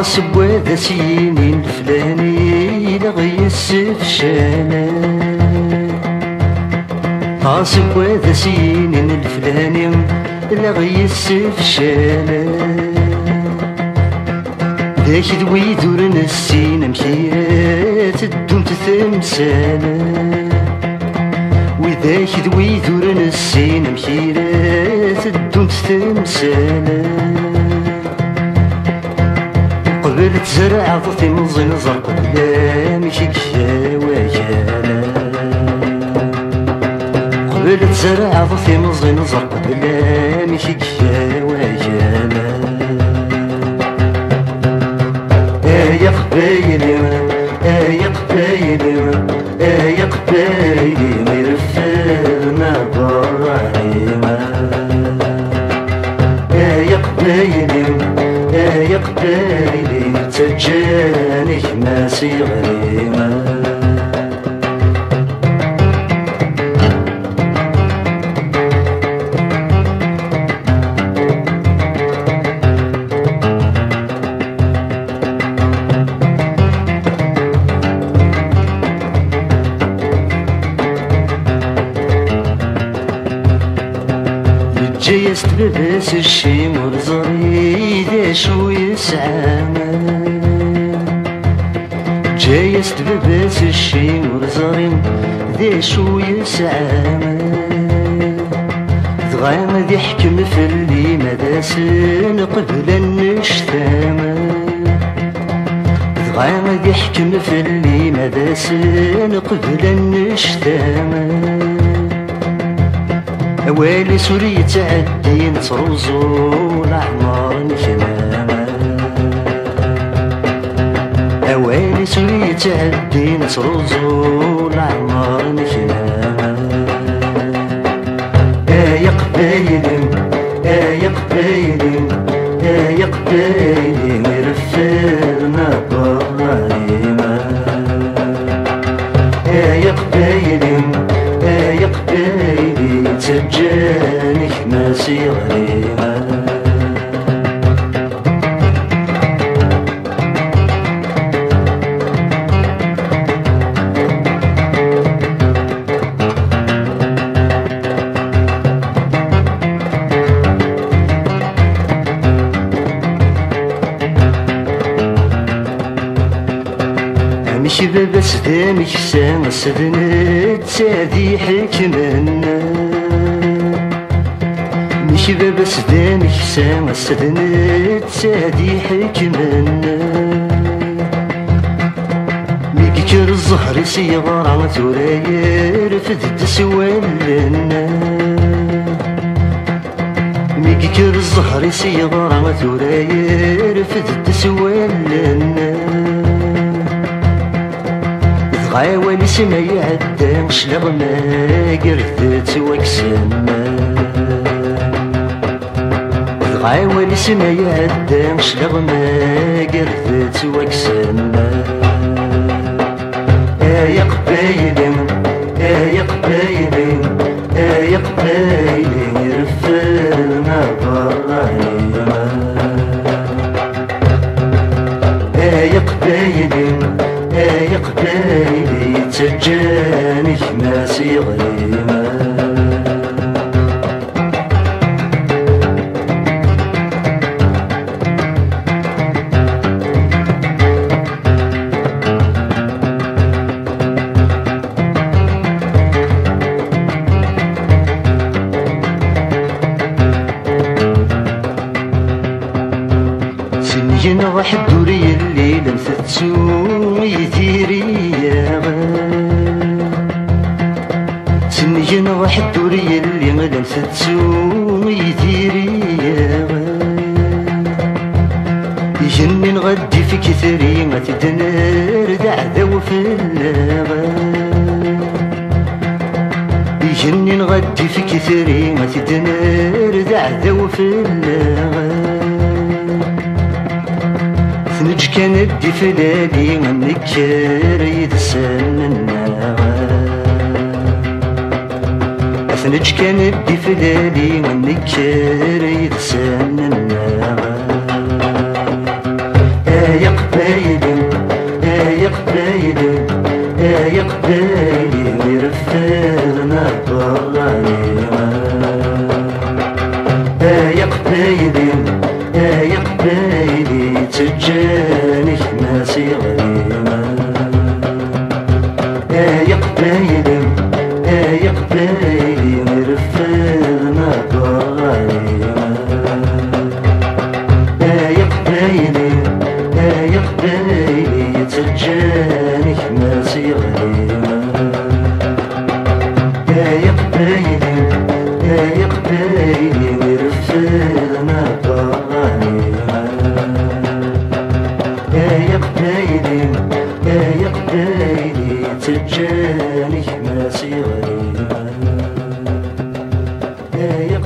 سبوا ذا سينين الفلاني لغي السفشانة سبوا ذا سينين الفلاني لغي السفشانة ذاك ذوي دورن السين مشيرات الدون تثمسانة وذاك ذوي دورن السين مشيرات الدون تثمسانة قبل تزرع ضطي مزن زرق بلا مشي كشاويانا قبل تزرع ضطي مزن زرق بلا مشي كشاويانا يا قبايلي يا قبايلي يا قبايلي ما يرفعنا براهيما يا قبايلي يا قبايلي تجاني ماسي غريمة جايست بباس الشيم ورزري ذا شو يسعانا جايست بباس الشيم ورزري ذا شو يسعانا ضغام ذي حكم في اللي مداسن قبل النشتامة ضغام ذي حكم في اللي مداسن قبل النشتامة أوالي سوري تعدي نتروزو الأعمار نكنامة أوالي سوري تعدي نتروزو الأعمار نكنامة يا قبايلي يا قبايلي يا قبايلي مرفرنا براهيما يا قبايلي يا قبايلي تجانك ماسي غريمة مشي بس دامك سام سدنت سادي حكمنا مشي بس دامك سام سدنت سادي حكمنا ميكر الزهر سيغرى ثراير فدت سوالنا ميكر الزهر سيغرى ثراير فدت سوالنا غاوالي سما يعدى شلغ ما قرثت وكسما غاوالي سما يعدى شلغ ما قرثت وكسما يا قبايلي يا قبايلي يا قبايلي يرفعنا براهيما يا قبايلي يا قبايلي تجاني ماسي غريمة سنين واحد دوري الليل نفتسو يديري سنين واحد دوري اللي ما نفتسو يديري يجنن غدي في كثري ما تدنر دعذا وفي اللاغا يجنن غدي في كثري ما تدنر دعذا وفي اللاغا ثنج كان دي فلالي منكر يدسن الناغا ثنج كان دي فلالي منكر يدسن الناغا يا قبايلي يا قبايلي يا قبايلي ورفدنا الضغاني يا قبايلي يا قبايلي تجاني ماسي غريمة يا قبايلي يا قبايلي ورفدنا الضغاني يا قبايلي يا قبايلي تجاني ماسي غريمة يا قبايلي يا قبايلي ورفدنا الضغاني يا قبايلي يا قبايلي تجاني ماسي غريمة يا